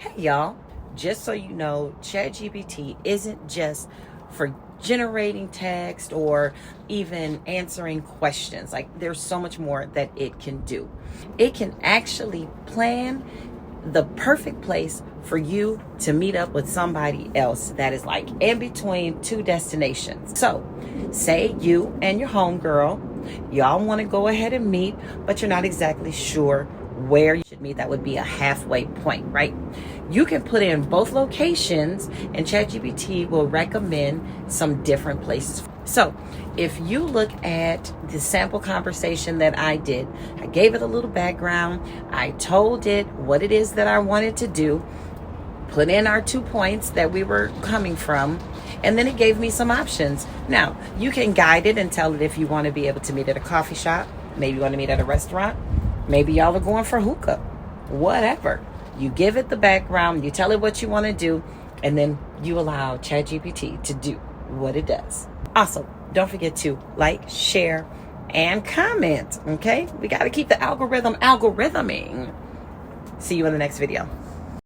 Hey y'all, just so you know, ChatGPT isn't just for generating text or even answering questions. Like, there's so much more that it can do. It can actually plan the perfect place for you to meet up with somebody else that is like in between two destinations. So say you and your homegirl, y'all want to go ahead and meet, but you're not exactly sure where you should meet. That would be a halfway point, right? You can put in both locations and ChatGPT will recommend some different places. So if you look at the sample conversation that I did, I gave it a little background. I told it what it is that I wanted to do, put in our 2 points that we were coming from, and then it gave me some options. Now, you can guide it and tell it if you want to be able to meet at a coffee shop, maybe you want to meet at a restaurant, maybe y'all are going for hookah, whatever. You give it the background, you tell it what you want to do, and then you allow ChatGPT to do what it does. Also, don't forget to like, share, and comment, okay? We got to keep the algorithm algorithming. See you in the next video.